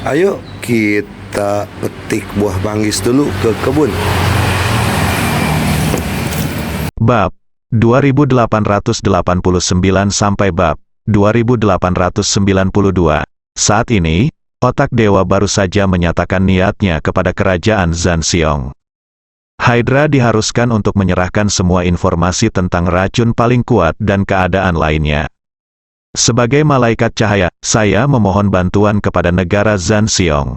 Ayo kita petik buah manggis dulu ke kebun. Bab 2889 sampai bab 2892. Saat ini, otak dewa baru saja menyatakan niatnya kepada kerajaan Zanxiong. Hydra diharuskan untuk menyerahkan semua informasi tentang racun paling kuat dan keadaan lainnya. Sebagai malaikat cahaya, saya memohon bantuan kepada negara Zanxiong.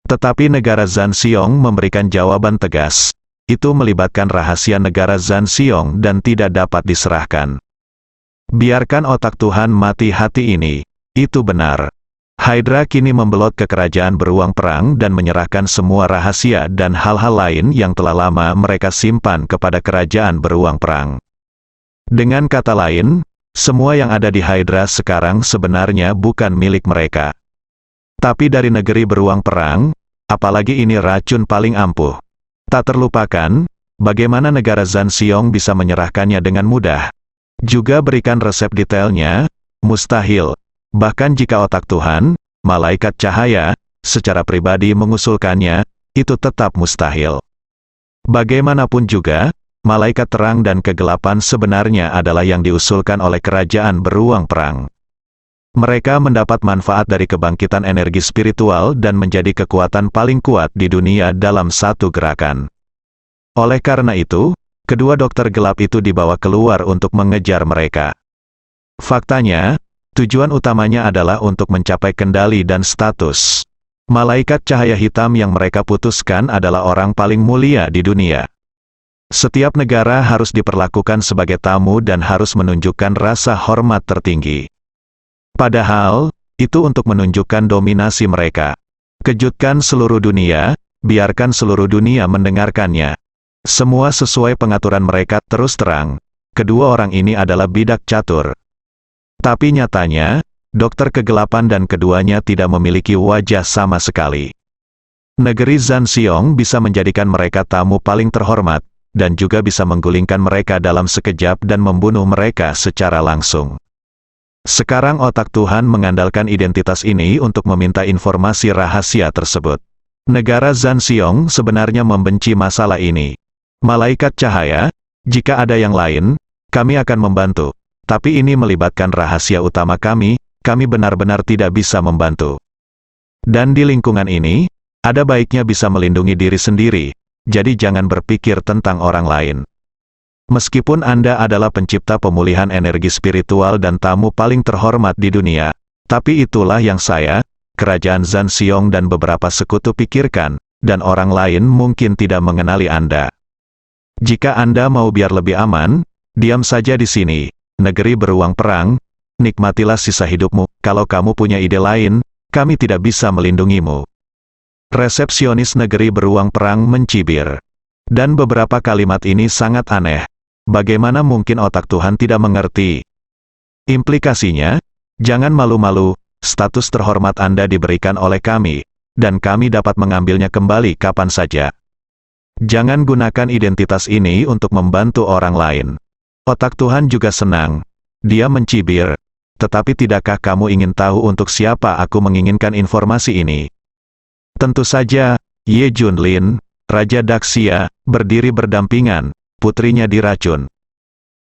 Tetapi negara Zanxiong memberikan jawaban tegas. Itu melibatkan rahasia negara Zanxiong dan tidak dapat diserahkan. Biarkan otak Tuhan mati hati ini. Itu benar. Hydra kini membelot ke kerajaan beruang perang dan menyerahkan semua rahasia dan hal-hal lain yang telah lama mereka simpan kepada kerajaan beruang perang. Dengan kata lain, semua yang ada di Hydra sekarang sebenarnya bukan milik mereka. Tapi dari negeri beruang perang, apalagi ini racun paling ampuh. Tak terlupakan, bagaimana negara Zanxiong bisa menyerahkannya dengan mudah. Juga berikan resep detailnya, mustahil. Bahkan jika otak Tuhan, malaikat cahaya, secara pribadi mengusulkannya, itu tetap mustahil. Bagaimanapun juga, malaikat terang dan kegelapan sebenarnya adalah yang diusulkan oleh kerajaan beruang perang. Mereka mendapat manfaat dari kebangkitan energi spiritual dan menjadi kekuatan paling kuat di dunia dalam satu gerakan. Oleh karena itu, kedua dokter gelap itu dibawa keluar untuk mengejar mereka. Faktanya, tujuan utamanya adalah untuk mencapai kendali dan status. Malaikat cahaya hitam yang mereka putuskan adalah orang paling mulia di dunia. Setiap negara harus diperlakukan sebagai tamu dan harus menunjukkan rasa hormat tertinggi. Padahal, itu untuk menunjukkan dominasi mereka. Kejutkan seluruh dunia, biarkan seluruh dunia mendengarkannya. Semua sesuai pengaturan mereka. Terus terang, kedua orang ini adalah bidak catur. Tapi nyatanya, dokter kegelapan dan keduanya tidak memiliki wajah sama sekali. Negeri Zanxiong bisa menjadikan mereka tamu paling terhormat, dan juga bisa menggulingkan mereka dalam sekejap dan membunuh mereka secara langsung. Sekarang otak Tuhan mengandalkan identitas ini untuk meminta informasi rahasia tersebut. Negara Zanxiong sebenarnya membenci masalah ini. Malaikat cahaya, jika ada yang lain, kami akan membantu. Tapi ini melibatkan rahasia utama kami benar-benar tidak bisa membantu. Dan di lingkungan ini, ada baiknya bisa melindungi diri sendiri. Jadi jangan berpikir tentang orang lain. Meskipun Anda adalah pencipta pemulihan energi spiritual dan tamu paling terhormat di dunia, tapi itulah yang saya, kerajaan Zanxiong dan beberapa sekutu pikirkan, dan orang lain mungkin tidak mengenali Anda. Jika Anda mau biar lebih aman, diam saja di sini, negeri beruang perang, nikmatilah sisa hidupmu. Kalau kamu punya ide lain, kami tidak bisa melindungimu. Resepsionis negeri beruang perang mencibir. Dan beberapa kalimat ini sangat aneh. Bagaimana mungkin otak Tuhan tidak mengerti? Implikasinya, jangan malu-malu, status terhormat Anda diberikan oleh kami, dan kami dapat mengambilnya kembali kapan saja. Jangan gunakan identitas ini untuk membantu orang lain. Otak Tuhan juga senang. Dia mencibir. Tetapi tidakkah kamu ingin tahu untuk siapa aku menginginkan informasi ini? Tentu saja, Ye Junlin, Raja Daxia, berdiri berdampingan, putrinya diracun.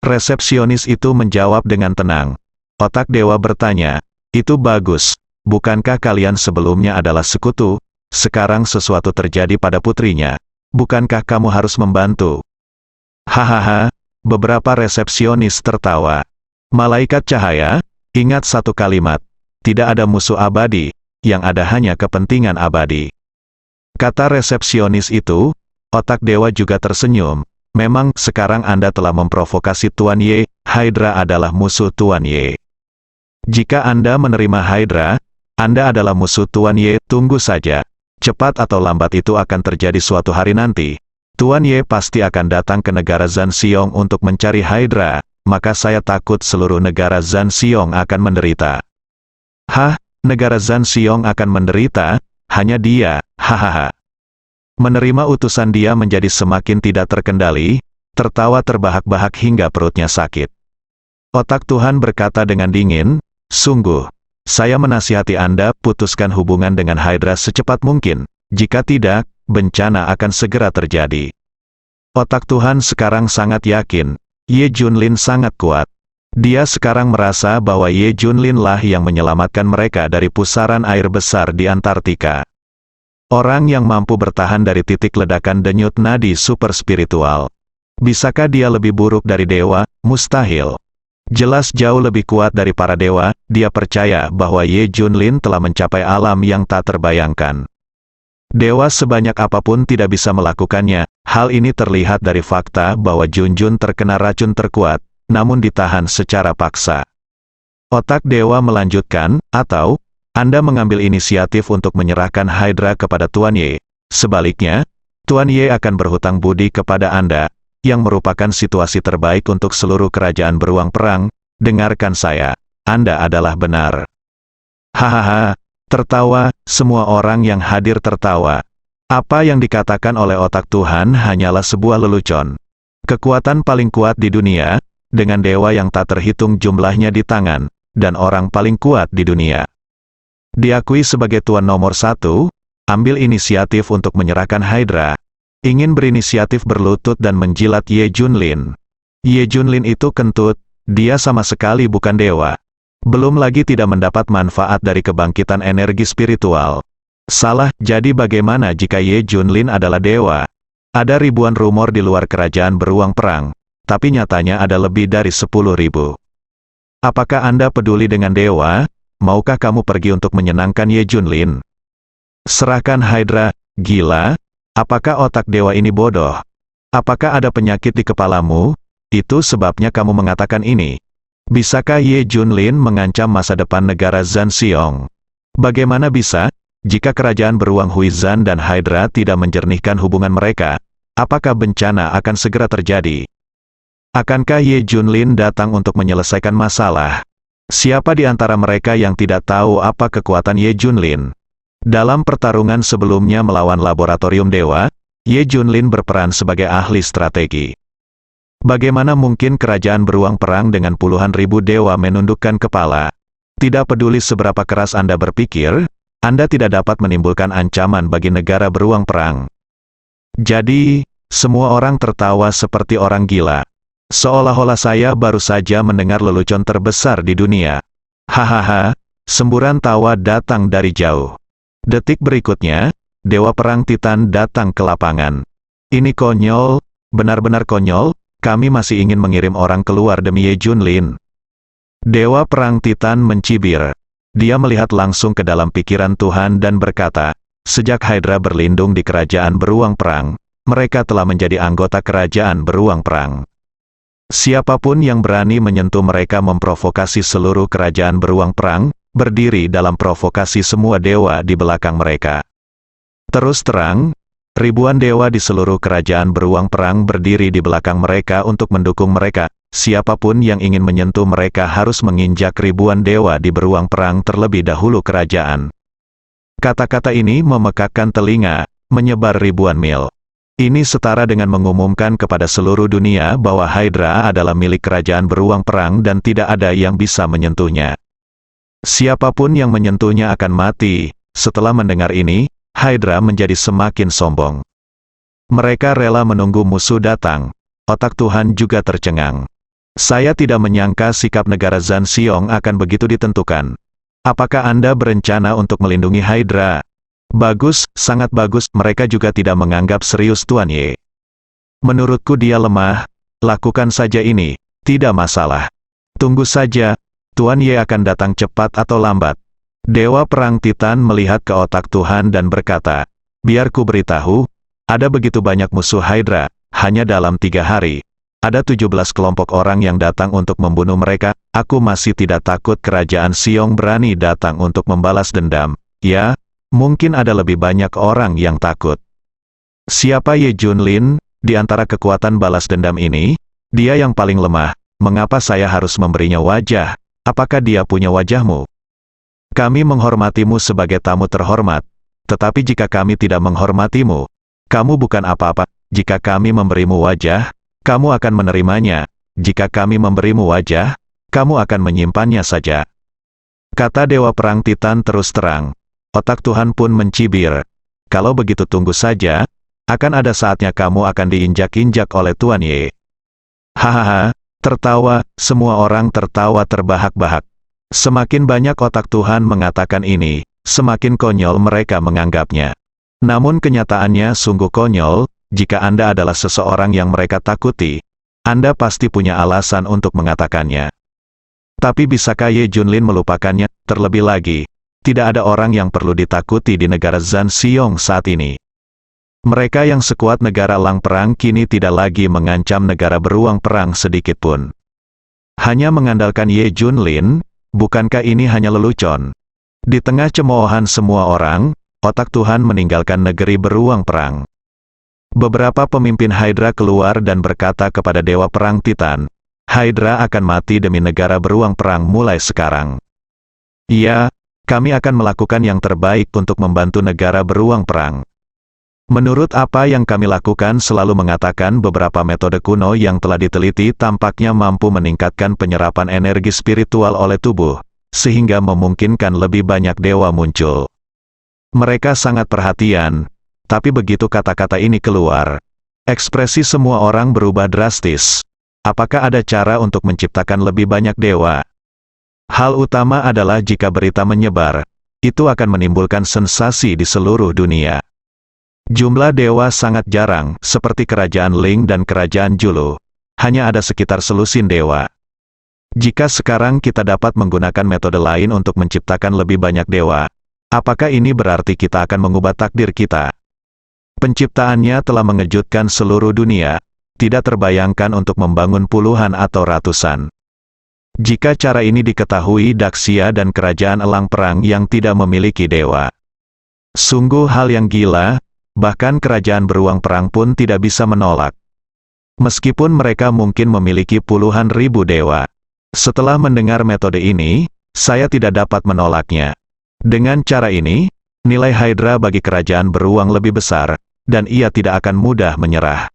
Resepsionis itu menjawab dengan tenang. Otak dewa bertanya, itu bagus, bukankah kalian sebelumnya adalah sekutu? Sekarang sesuatu terjadi pada putrinya. Bukankah kamu harus membantu? Hahaha, beberapa resepsionis tertawa. Malaikat cahaya, ingat satu kalimat, tidak ada musuh abadi, yang ada hanya kepentingan abadi. Kata resepsionis itu, otak dewa juga tersenyum. Memang, sekarang Anda telah memprovokasi Tuan Ye, Hydra adalah musuh Tuan Ye. Jika Anda menerima Hydra, Anda adalah musuh Tuan Ye. Tunggu saja. Cepat atau lambat itu akan terjadi suatu hari nanti. Tuan Ye pasti akan datang ke negara Zanxiong untuk mencari Hydra, maka saya takut seluruh negara Zanxiong akan menderita. Hah? Negara Zanxiong akan menderita? Hanya dia, hahaha. Menerima utusan dia menjadi semakin tidak terkendali, tertawa terbahak-bahak hingga perutnya sakit. Otak Tuhan berkata dengan dingin, sungguh, Saya menasihati Anda putuskan hubungan dengan Hydra secepat mungkin. Jika tidak, bencana akan segera terjadi. Otak Tuhan sekarang sangat yakin, Ye Junlin sangat kuat. Dia sekarang merasa bahwa Ye Junlin lah yang menyelamatkan mereka dari pusaran air besar di Antartika. Orang yang mampu bertahan dari titik ledakan denyut nadi super spiritual. Bisakah dia lebih buruk dari dewa? Mustahil. Jelas jauh lebih kuat dari para dewa. Dia percaya bahwa Ye Junlin telah mencapai alam yang tak terbayangkan. Dewa sebanyak apapun tidak bisa melakukannya. Hal ini terlihat dari fakta bahwa Junjun terkena racun terkuat, namun ditahan secara paksa. Otak dewa melanjutkan, atau Anda mengambil inisiatif untuk menyerahkan Hydra kepada Tuan Ye. Sebaliknya, Tuan Ye akan berhutang budi kepada Anda, yang merupakan situasi terbaik untuk seluruh kerajaan beruang perang. Dengarkan saya, Anda adalah benar. Hahaha, tertawa, semua orang yang hadir tertawa. Apa yang dikatakan oleh otak Tuhan hanyalah sebuah lelucon. Kekuatan paling kuat di dunia, dengan dewa yang tak terhitung jumlahnya di tangan, dan orang paling kuat di dunia. Diakui sebagai tuan nomor 1, ambil inisiatif untuk menyerahkan Hydra. Ingin berinisiatif berlutut dan menjilat Ye Junlin. Ye Junlin itu kentut, dia sama sekali bukan dewa. Belum lagi tidak mendapat manfaat dari kebangkitan energi spiritual. Salah, jadi bagaimana jika Ye Junlin adalah dewa? Ada ribuan rumor di luar kerajaan beruang perang, tapi nyatanya ada lebih dari 10.000. Apakah Anda peduli dengan dewa? Maukah kamu pergi untuk menyenangkan Ye Junlin? Serahkan Hydra, gila? Apakah otak dewa ini bodoh? Apakah ada penyakit di kepalamu? Itu sebabnya kamu mengatakan ini. Bisakah Ye Junlin mengancam masa depan negara Zanxiong? Bagaimana bisa, jika kerajaan beruang Huizan dan Hydra tidak menjernihkan hubungan mereka? Apakah bencana akan segera terjadi? Akankah Ye Junlin datang untuk menyelesaikan masalah? Siapa di antara mereka yang tidak tahu apa kekuatan Ye Junlin? Dalam pertarungan sebelumnya melawan Laboratorium Dewa, Ye Junlin berperan sebagai ahli strategi. Bagaimana mungkin kerajaan beruang perang dengan puluhan ribu dewa menundukkan kepala? Tidak peduli seberapa keras Anda berpikir, Anda tidak dapat menimbulkan ancaman bagi negara beruang perang. Jadi, semua orang tertawa seperti orang gila. Seolah-olah saya baru saja mendengar lelucon terbesar di dunia. Hahaha, semburan tawa datang dari jauh. Detik berikutnya, Dewa Perang Titan datang ke lapangan. Ini konyol, benar-benar konyol, kami masih ingin mengirim orang keluar demi Ye Junlin. Dewa Perang Titan mencibir. Dia melihat langsung ke dalam pikiran Tuhan dan berkata, sejak Hydra berlindung di kerajaan beruang perang, mereka telah menjadi anggota kerajaan beruang perang. Siapapun yang berani menyentuh mereka memprovokasi seluruh kerajaan beruang perang, berdiri dalam provokasi semua dewa di belakang mereka. Terus terang, ribuan dewa di seluruh kerajaan beruang perang berdiri di belakang mereka untuk mendukung mereka. Siapapun yang ingin menyentuh mereka harus menginjak ribuan dewa di beruang perang terlebih dahulu kerajaan. Kata-kata ini memekakkan telinga, menyebar ribuan mil. Ini setara dengan mengumumkan kepada seluruh dunia bahwa Hydra adalah milik kerajaan beruang perang dan tidak ada yang bisa menyentuhnya. Siapapun yang menyentuhnya akan mati. Setelah mendengar ini, Hydra menjadi semakin sombong. Mereka rela menunggu musuh datang. Otak Tuhan juga tercengang. Saya tidak menyangka sikap negara Zanxiong akan begitu ditentukan. Apakah Anda berencana untuk melindungi Hydra? Bagus, sangat bagus. Mereka juga tidak menganggap serius Tuan Ye. Menurutku dia lemah. Lakukan saja ini. Tidak masalah. Tunggu saja. Tuan Ye akan datang cepat atau lambat. Dewa Perang Titan melihat ke otak Tuhan dan berkata, biar ku beritahu, ada begitu banyak musuh Hydra, hanya dalam 3 hari. Ada 17 kelompok orang yang datang untuk membunuh mereka. Aku masih tidak takut kerajaan Xiong berani datang untuk membalas dendam. Ya, mungkin ada lebih banyak orang yang takut. Siapa Ye Junlin, di antara kekuatan balas dendam ini? Dia yang paling lemah. Mengapa saya harus memberinya wajah? Apakah dia punya wajahmu? Kami menghormatimu sebagai tamu terhormat. Tetapi jika kami tidak menghormatimu, kamu bukan apa-apa. Jika kami memberimu wajah, kamu akan menerimanya. Jika kami memberimu wajah, kamu akan menyimpannya saja. Kata Dewa Perang Titan terus terang. Otak Tuhan pun mencibir. Kalau begitu tunggu saja, akan ada saatnya kamu akan diinjak-injak oleh Tuan Ye. Hahaha, tertawa, semua orang tertawa terbahak-bahak. Semakin banyak otak Tuhan mengatakan ini, semakin konyol mereka menganggapnya. Namun kenyataannya sungguh konyol, jika Anda adalah seseorang yang mereka takuti, Anda pasti punya alasan untuk mengatakannya. Tapi bisakah Ye Junlin melupakannya? Terlebih lagi, tidak ada orang yang perlu ditakuti di negara Zanxiong saat ini. Mereka yang sekuat negara elang perang kini tidak lagi mengancam negara beruang perang sedikit pun. Hanya mengandalkan Ye Junlin, bukankah ini hanya lelucon? Di tengah cemoohan semua orang, otak Tuhan meninggalkan negeri beruang perang. Beberapa pemimpin Hydra keluar dan berkata kepada Dewa Perang Titan, Hydra akan mati demi negara beruang perang mulai sekarang. Iya, kami akan melakukan yang terbaik untuk membantu negara beruang perang. Menurut apa yang kami lakukan selalu mengatakan beberapa metode kuno yang telah diteliti tampaknya mampu meningkatkan penyerapan energi spiritual oleh tubuh, sehingga memungkinkan lebih banyak dewa muncul. Mereka sangat perhatian, tapi begitu kata-kata ini keluar, ekspresi semua orang berubah drastis. Apakah ada cara untuk menciptakan lebih banyak dewa? Hal utama adalah jika berita menyebar, itu akan menimbulkan sensasi di seluruh dunia. Jumlah dewa sangat jarang, seperti kerajaan Ling dan kerajaan Julu. Hanya ada sekitar selusin dewa. Jika sekarang kita dapat menggunakan metode lain untuk menciptakan lebih banyak dewa, apakah ini berarti kita akan mengubah takdir kita? Penciptaannya telah mengejutkan seluruh dunia, tidak terbayangkan untuk membangun puluhan atau ratusan. Jika cara ini diketahui Daxia dan kerajaan elang perang yang tidak memiliki dewa. Sungguh hal yang gila, bahkan kerajaan beruang perang pun tidak bisa menolak. Meskipun mereka mungkin memiliki puluhan ribu dewa. Setelah mendengar metode ini, saya tidak dapat menolaknya. Dengan cara ini, nilai Hydra bagi kerajaan beruang lebih besar, dan ia tidak akan mudah menyerah.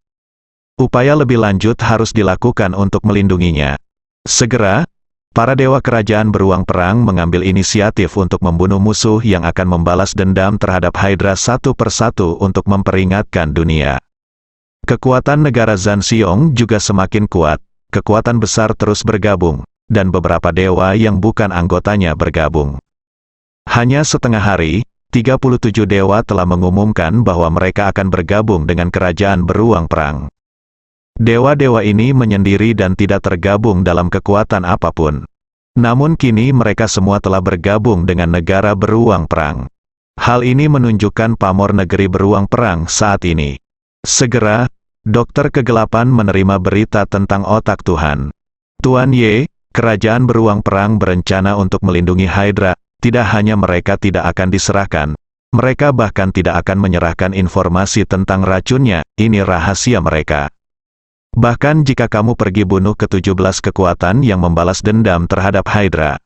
Upaya lebih lanjut harus dilakukan untuk melindunginya. Segera, para dewa kerajaan beruang perang mengambil inisiatif untuk membunuh musuh yang akan membalas dendam terhadap Hydra satu persatu untuk memperingatkan dunia. Kekuatan negara Zanxiong juga semakin kuat, kekuatan besar terus bergabung, dan beberapa dewa yang bukan anggotanya bergabung. Hanya setengah hari, 37 dewa telah mengumumkan bahwa mereka akan bergabung dengan kerajaan beruang perang. Dewa-dewa ini menyendiri dan tidak tergabung dalam kekuatan apapun. Namun kini mereka semua telah bergabung dengan negara beruang perang. Hal ini menunjukkan pamor negeri beruang perang saat ini. Segera, Dokter Kegelapan menerima berita tentang otak Tuhan. Tuan Ye, kerajaan beruang perang berencana untuk melindungi Hydra. Tidak hanya mereka tidak akan diserahkan, mereka bahkan tidak akan menyerahkan informasi tentang racunnya, ini rahasia mereka. Bahkan jika kamu pergi bunuh ke-17 kekuatan yang membalas dendam terhadap Hydra.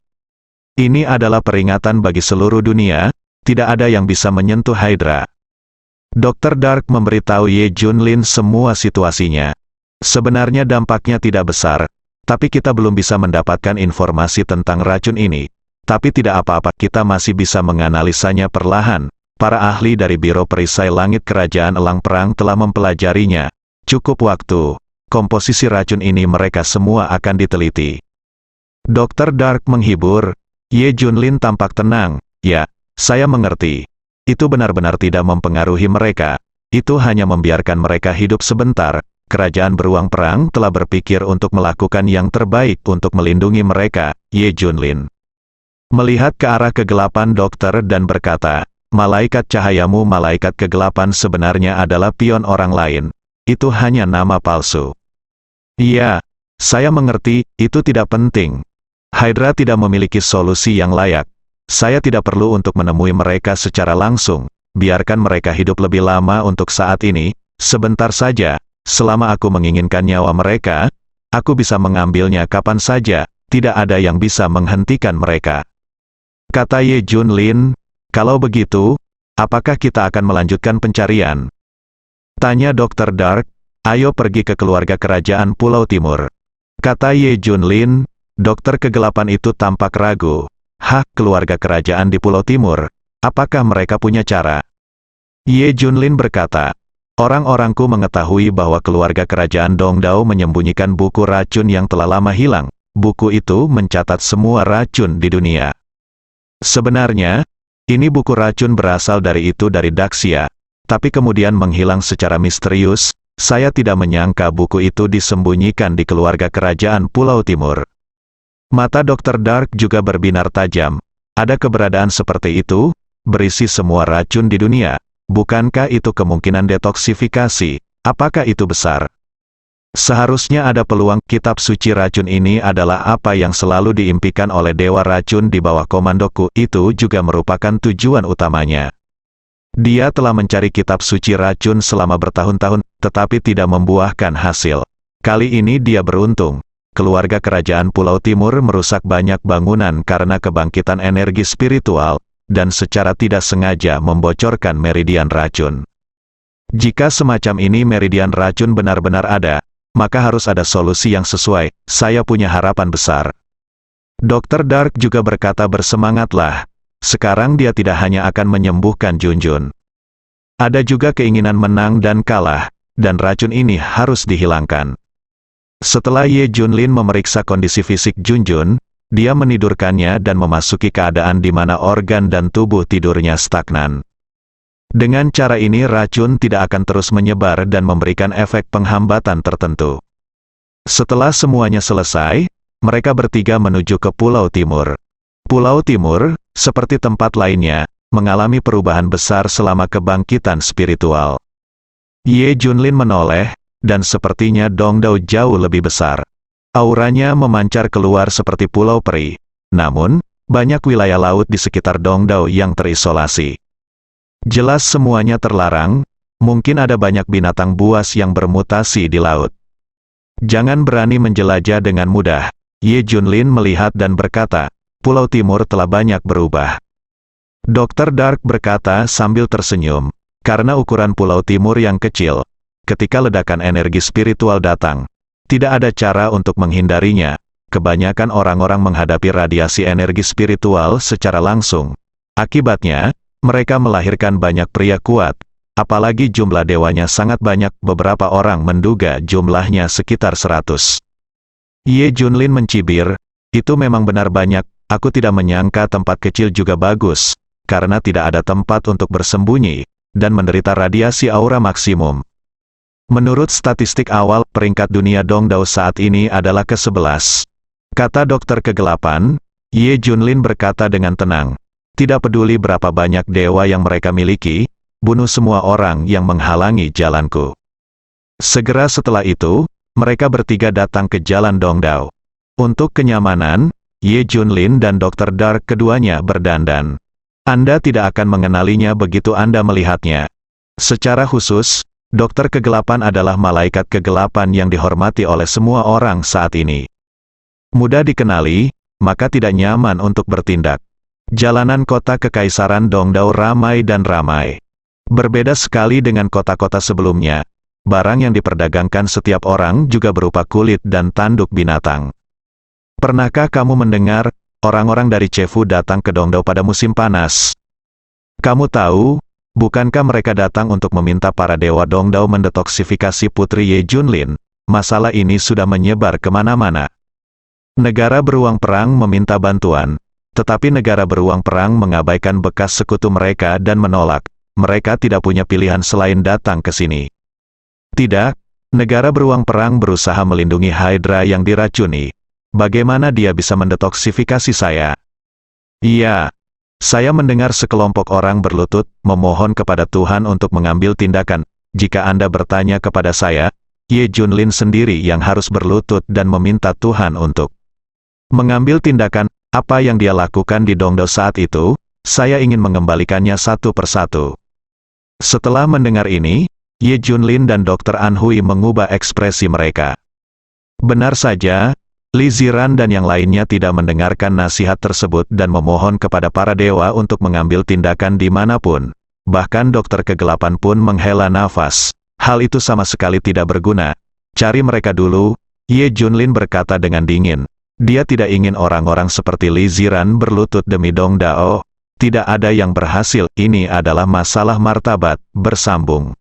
Ini adalah peringatan bagi seluruh dunia, tidak ada yang bisa menyentuh Hydra. Dr. Dark memberitahu Ye Junlin semua situasinya. Sebenarnya dampaknya tidak besar, tapi kita belum bisa mendapatkan informasi tentang racun ini. Tapi tidak apa-apa, kita masih bisa menganalisanya perlahan. Para ahli dari Biro Perisai Langit Kerajaan Elang Perang telah mempelajarinya. Cukup waktu. Komposisi racun ini mereka semua akan diteliti. Dr. Dark menghibur. Ye Junlin tampak tenang. Ya, saya mengerti. Itu benar-benar tidak mempengaruhi mereka. Itu hanya membiarkan mereka hidup sebentar. Kerajaan beruang perang telah berpikir untuk melakukan yang terbaik untuk melindungi mereka, Ye Junlin. Melihat ke arah kegelapan dokter dan berkata, malaikat cahayamu malaikat kegelapan sebenarnya adalah pion orang lain. Itu hanya nama palsu. Iya, saya mengerti, itu tidak penting. Hydra tidak memiliki solusi yang layak. Saya tidak perlu untuk menemui mereka secara langsung. Biarkan mereka hidup lebih lama untuk saat ini, sebentar saja. Selama aku menginginkan nyawa mereka, aku bisa mengambilnya kapan saja, tidak ada yang bisa menghentikan mereka. Kata Ye Junlin, kalau begitu, apakah kita akan melanjutkan pencarian? Tanya Dr. Dark. Ayo pergi ke keluarga kerajaan Pulau Timur. Kata Ye Junlin, dokter kegelapan itu tampak ragu. "Hah, keluarga kerajaan di Pulau Timur? Apakah mereka punya cara?" Ye Junlin berkata, "Orang-orangku mengetahui bahwa keluarga kerajaan Dongdao menyembunyikan buku racun yang telah lama hilang. Buku itu mencatat semua racun di dunia. Sebenarnya, ini buku racun berasal dari Daxia, tapi kemudian menghilang secara misterius. Saya tidak menyangka buku itu disembunyikan di keluarga kerajaan Pulau Timur." Mata Dr. Dark juga berbinar tajam. "Ada keberadaan seperti itu, berisi semua racun di dunia. Bukankah itu kemungkinan detoksifikasi? Apakah itu besar? Seharusnya ada peluang." Kitab suci racun ini adalah apa yang selalu diimpikan oleh Dewa Racun di bawah komandoku. Itu juga merupakan tujuan utamanya. Dia telah mencari kitab suci racun selama bertahun-tahun, tetapi tidak membuahkan hasil. Kali ini dia beruntung. Keluarga kerajaan Pulau Timur merusak banyak bangunan karena kebangkitan energi spiritual, dan secara tidak sengaja membocorkan meridian racun. Jika semacam ini meridian racun benar-benar ada, maka harus ada solusi yang sesuai. Saya punya harapan besar. Dr. Dark juga berkata, "Bersemangatlah. Sekarang dia tidak hanya akan menyembuhkan Junjun. Ada juga keinginan menang dan kalah, dan racun ini harus dihilangkan." Setelah Ye Junlin memeriksa kondisi fisik Junjun, dia menidurkannya dan memasuki keadaan di mana organ dan tubuh tidurnya stagnan. Dengan cara ini racun tidak akan terus menyebar dan memberikan efek penghambatan tertentu. Setelah semuanya selesai, mereka bertiga menuju ke Pulau Timur. Pulau Timur, seperti tempat lainnya, mengalami perubahan besar selama kebangkitan spiritual. Ye Junlin menoleh, dan sepertinya Dongdao jauh lebih besar. Auranya memancar keluar seperti pulau peri. Namun, banyak wilayah laut di sekitar Dongdao yang terisolasi. Jelas semuanya terlarang, mungkin ada banyak binatang buas yang bermutasi di laut. Jangan berani menjelajah dengan mudah. Ye Junlin melihat dan berkata, "Pulau Timur telah banyak berubah." Dr. Dark berkata sambil tersenyum, "Karena ukuran Pulau Timur yang kecil, ketika ledakan energi spiritual datang, tidak ada cara untuk menghindarinya. Kebanyakan orang-orang menghadapi radiasi energi spiritual secara langsung. Akibatnya, mereka melahirkan banyak pria kuat, apalagi jumlah dewanya sangat banyak. Beberapa orang menduga jumlahnya sekitar 100. Ye Junlin mencibir, "Itu memang benar banyak. Aku tidak menyangka tempat kecil juga bagus, karena tidak ada tempat untuk bersembunyi, dan menderita radiasi aura maksimum." Menurut statistik awal, peringkat dunia Dongdao saat ini adalah ke-11. Kata dokter kegelapan. Ye Junlin berkata dengan tenang, "Tidak peduli berapa banyak dewa yang mereka miliki, bunuh semua orang yang menghalangi jalanku." Segera setelah itu, mereka bertiga datang ke jalan Dongdao. Untuk kenyamanan, Ye Junlin dan Dr. Dark keduanya berdandan. Anda tidak akan mengenalinya begitu Anda melihatnya. Secara khusus, dokter kegelapan adalah malaikat kegelapan yang dihormati oleh semua orang saat ini. Mudah dikenali, maka tidak nyaman untuk bertindak. Jalanan kota Kekaisaran Dongdao ramai dan ramai. Berbeda sekali dengan kota-kota sebelumnya. Barang yang diperdagangkan setiap orang juga berupa kulit dan tanduk binatang. Pernahkah kamu mendengar, orang-orang dari Chefu datang ke Dongdao pada musim panas? Kamu tahu, bukankah mereka datang untuk meminta para dewa Dongdao mendetoksifikasi Putri Ye Junlin? Masalah ini sudah menyebar kemana-mana. Negara beruang perang meminta bantuan, tetapi negara beruang perang mengabaikan bekas sekutu mereka dan menolak. Mereka tidak punya pilihan selain datang ke sini. Tidak, negara beruang perang berusaha melindungi Hydra yang diracuni. Bagaimana dia bisa mendetoksifikasi saya? Iya, saya mendengar sekelompok orang berlutut, memohon kepada Tuhan untuk mengambil tindakan. Jika Anda bertanya kepada saya, Ye Junlin sendiri yang harus berlutut dan meminta Tuhan untuk mengambil tindakan. Apa yang dia lakukan di Dongdao saat itu, saya ingin mengembalikannya satu persatu. Setelah mendengar ini, Ye Junlin dan Dr. An Hui mengubah ekspresi mereka. Benar saja, Li Ziran dan yang lainnya tidak mendengarkan nasihat tersebut dan memohon kepada para dewa untuk mengambil tindakan dimanapun. Bahkan dokter kegelapan pun menghela nafas. Hal itu sama sekali tidak berguna. Cari mereka dulu, Ye Junlin berkata dengan dingin. Dia tidak ingin orang-orang seperti Li Ziran berlutut demi Dong Dao. Tidak ada yang berhasil, ini adalah masalah martabat, bersambung.